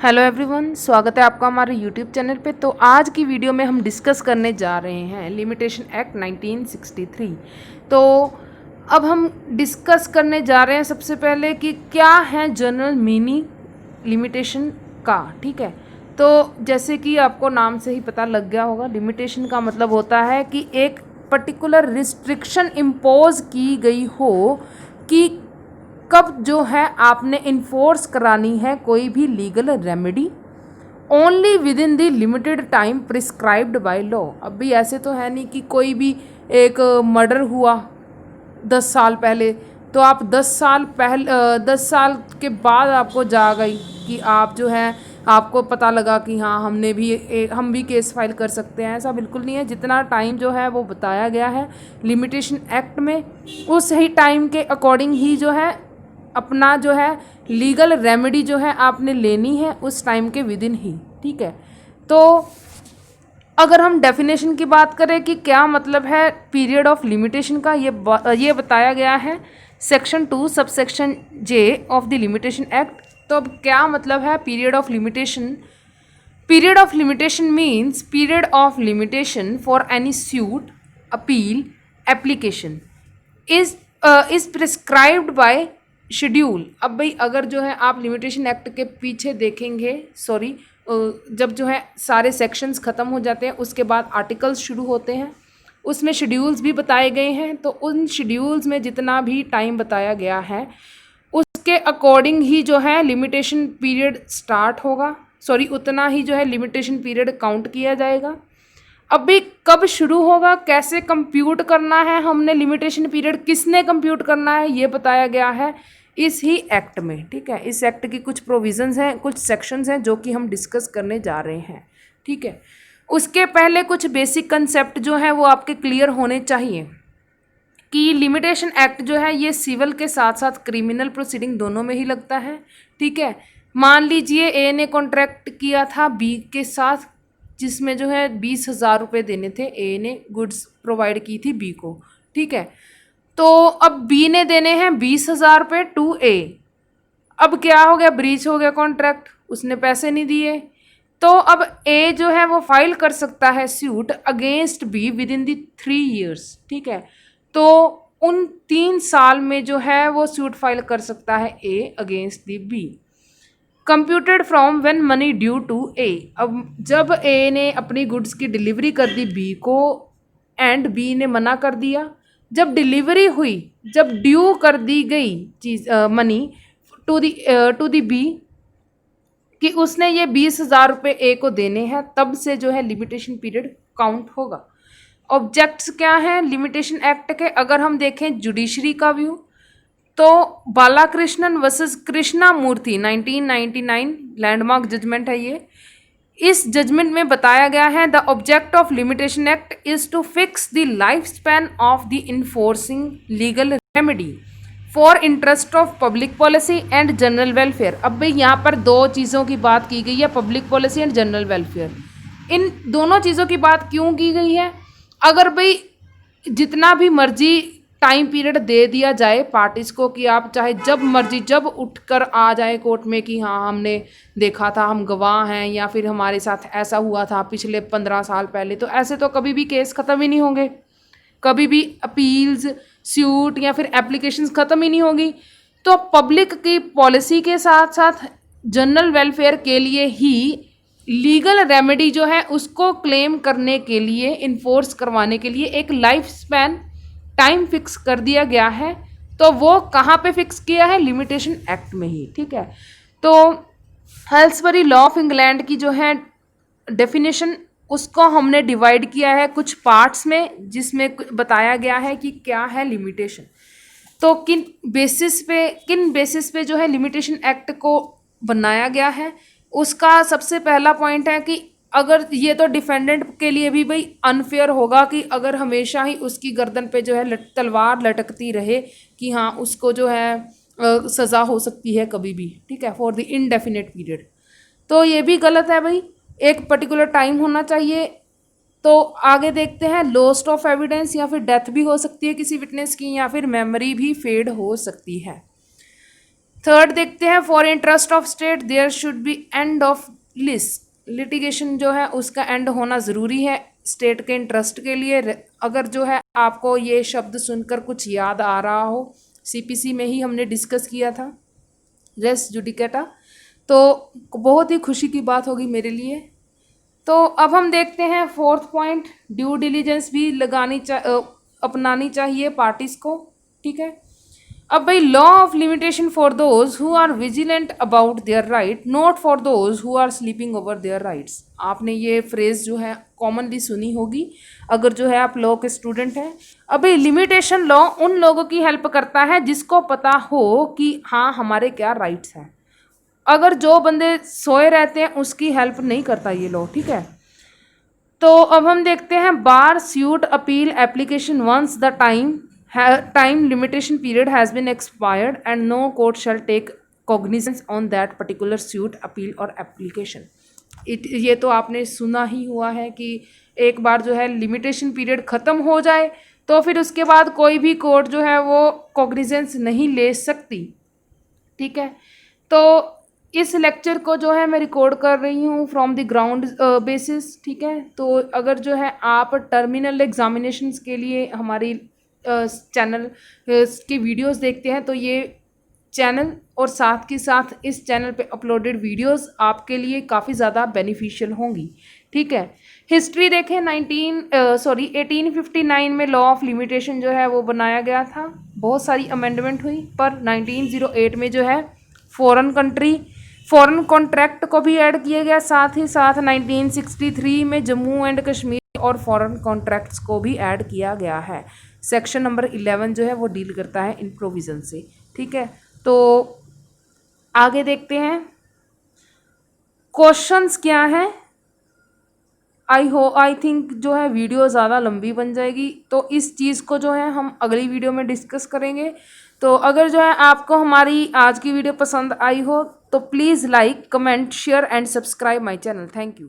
Hello everyone, स्वागत है आपका हमारे यूट्यूब चैनल पे। तो आज की वीडियो में हम डिस्कस करने जा रहे हैं लिमिटेशन एक्ट 1963। तो अब हम डिस्कस करने जा रहे हैं सबसे पहले कि क्या है जनरल मीनिंग लिमिटेशन का। ठीक है, तो जैसे कि आपको नाम से ही पता लग गया होगा, लिमिटेशन का मतलब होता है कि एक पर्टिकुलर रिस्ट्रिक्शन इम्पोज की गई हो कि कब जो है आपने इन्फोर्स करानी है कोई भी legal remedy only with in the limited time prescribed by law. अब भी ऐसे तो है नहीं कि कोई भी एक मर्डर हुआ 10 साल पहले तो आप 10 साल के बाद आपको जा गई कि आप जो है आपको पता लगा कि हाँ हम भी केस फाइल कर सकते हैं। ऐसा बिल्कुल नहीं है। जितना टाइम जो है वो बताया गया है लिमिटेशन एक्ट में, उस ही टाइम के अकॉर्डिंग ही जो है अपना जो है लीगल रेमेडी जो है आपने लेनी है उस टाइम के विद इन ही। ठीक है, तो अगर हम डेफिनेशन की बात करें कि क्या मतलब है पीरियड ऑफ लिमिटेशन का, ये बताया गया है section 2 subsection J of the limitation act. तो अब क्या मतलब है period of limitation? Period of limitation means period of limitation for any suit, appeal, application is prescribed bye schedule. अब भाई अगर जो है आप लिमिटेशन एक्ट के पीछे देखेंगे, जब जो है सारे सेक्शंस ख़त्म हो जाते हैं उसके बाद आर्टिकल्स शुरू होते हैं, उसमें शेड्यूल्स भी बताए गए हैं। तो उन शेड्यूल्स में जितना भी टाइम बताया गया है उसके अकॉर्डिंग ही जो है लिमिटेशन पीरियड स्टार्ट होगा, उतना ही जो है लिमिटेशन पीरियड काउंट किया जाएगा। अभी कब शुरू होगा, कैसे कंप्यूट करना है, हमने लिमिटेशन पीरियड किसने कंप्यूट करना है, ये बताया गया है इस ही एक्ट में। ठीक है, इस एक्ट की कुछ प्रोविजंस हैं, कुछ सेक्शंस हैं जो कि हम डिस्कस करने जा रहे हैं। ठीक है, उसके पहले कुछ बेसिक कंसेप्ट जो है वो आपके क्लियर होने चाहिए कि लिमिटेशन एक्ट जो है ये सिविल के साथ साथ क्रिमिनल प्रोसीडिंग दोनों में ही लगता है। ठीक है, मान लीजिए ए ने कॉन्ट्रैक्ट किया था बी के साथ जिसमें जो है 20,000 रुपये देने थे, ए ने गुड्स प्रोवाइड की थी बी को। ठीक है, तो अब बी ने देने हैं 20,000 रुपये टू ए। अब क्या हो गया, ब्रीच हो गया कॉन्ट्रैक्ट, उसने पैसे नहीं दिए। तो अब ए जो है वो फाइल कर सकता है suit against be with in the 3 years। ठीक है, तो उन 3 साल में जो है वो सूट फाइल कर सकता है A against the B, computed from when money due to A. अब जब ए ने अपनी गुड्स की डिलीवरी कर दी बी को एंड बी ने मना कर दिया, जब डिलीवरी हुई, जब ड्यू कर दी गई चीज मनी टू दी बी कि उसने ये 20,000 रुपये ए को देने हैं, तब से जो है लिमिटेशन पीरियड काउंट होगा। ऑब्जेक्ट्स क्या हैं लिमिटेशन एक्ट के? अगर हम देखें जुडिशरी का व्यू तो Balakrishnan versus Krishna Murthy 1999 landmark judgement है ये। इस जजमेंट में बताया गया है the object of limitation act is to fix the life span of the enforcing legal remedy for interest of public policy and general welfare. अब भाई यहाँ पर दो चीज़ों की बात की गई है, public policy and general welfare. इन दोनों चीज़ों की बात क्यों की गई है? अगर भाई जितना भी मर्जी टाइम पीरियड दे दिया जाए पार्टीज को कि आप चाहे जब मर्जी जब उठकर आ जाए कोर्ट में कि हाँ हमने देखा था, हम गवाह हैं, या फिर हमारे साथ ऐसा हुआ था पिछले 15 साल पहले, तो ऐसे तो कभी भी केस ख़त्म ही नहीं होंगे, कभी भी अपील्स, सूट या फिर एप्लीकेशंस ख़त्म ही नहीं होगी। तो पब्लिक की पॉलिसी के साथ साथ जनरल वेलफेयर के लिए ही लीगल रेमेडी जो है उसको क्लेम करने के लिए, इन्फोर्स करवाने के लिए एक लाइफ स्पैन टाइम फिक्स कर दिया गया है। तो वो कहाँ पे फिक्स किया है? लिमिटेशन एक्ट में ही। ठीक है, तो हेल्सबरी लॉ ऑफ इंग्लैंड की जो है डेफिनेशन उसको हमने डिवाइड किया है कुछ पार्ट्स में, जिसमें बताया गया है कि क्या है लिमिटेशन। तो किन बेसिस पे जो है लिमिटेशन एक्ट को बनाया गया है, उसका सबसे पहला पॉइंट है कि अगर ये तो डिफेंडेंट के लिए भी भाई अनफेयर होगा कि अगर हमेशा ही उसकी गर्दन पे जो है तलवार लटकती रहे कि हाँ उसको जो है सज़ा हो सकती है कभी भी। ठीक है, फॉर द इनडेफिनेट पीरियड। तो ये भी गलत है भाई, एक पर्टिकुलर टाइम होना चाहिए। तो आगे देखते हैं, लॉस्ट ऑफ एविडेंस या फिर डेथ भी हो सकती है किसी विटनेस की, या फिर मेमोरी भी फेड हो सकती है। थर्ड देखते हैं, for interest of state there should be end of litigation जो है उसका एंड होना ज़रूरी है स्टेट के इंटरेस्ट के लिए। अगर जो है आपको ये शब्द सुनकर कुछ याद आ रहा हो, सीपीसी में ही हमने डिस्कस किया था रेस जुडिकेटा, तो बहुत ही खुशी की बात होगी मेरे लिए। तो अब हम देखते हैं फोर्थ पॉइंट, ड्यू डिलीजेंस भी अपनानी चाहिए पार्टीज को। ठीक है, अब भाई law of limitation for those who are vigilant about their right, not for those who are sleeping over their rights. आपने ये फ्रेज जो है कॉमनली सुनी होगी अगर जो है आप लॉ के स्टूडेंट हैं। अब भाई लिमिटेशन लॉ उन लोगों की हेल्प करता है जिसको पता हो कि हाँ हमारे क्या राइट्स हैं। अगर जो बंदे सोए रहते हैं उसकी हेल्प नहीं करता ये लॉ। ठीक है, तो अब हम देखते हैं bar suit appeal application once the time limitation period has been expired and no court shall take cognizance on that particular suit appeal और एप्लीकेशन। ये तो आपने सुना ही हुआ है कि एक बार जो है लिमिटेशन पीरियड ख़त्म हो जाए तो फिर उसके बाद कोई भी कोर्ट जो है वो कॉग्निजेंस नहीं ले सकती। ठीक है, तो इस लेक्चर को जो है मैं रिकॉर्ड कर रही हूँ फ्रॉम द ग्राउंड बेसिस। ठीक है, तो अगर जो है आप टर्मिनल एग्जामिनेशंस के लिए हमारी चैनल की वीडियोस देखते हैं तो ये चैनल और साथ के साथ इस चैनल पे अपलोडेड वीडियोस आपके लिए काफ़ी ज़्यादा बेनिफिशियल होंगी। ठीक है, हिस्ट्री देखें 1859 में लॉ ऑफ लिमिटेशन जो है वो बनाया गया था। बहुत सारी अमेंडमेंट हुई पर 1908 में जो है फॉरेन कॉन्ट्रैक्ट को भी ऐड किया गया। साथ ही साथ 1963 में जम्मू एंड कश्मीर और फॉरेन कॉन्ट्रैक्ट्स को भी ऐड किया गया है। सेक्शन नंबर 11 जो है वो डील करता है इन प्रोविज़न से। ठीक है, तो आगे देखते हैं क्वेश्चंस क्या हैं। आई थिंक जो है वीडियो ज़्यादा लंबी बन जाएगी तो इस चीज़ को जो है हम अगली वीडियो में डिस्कस करेंगे। तो अगर जो है आपको हमारी आज की वीडियो पसंद आई हो तो please like, comment, share and subscribe my channel. Thank you.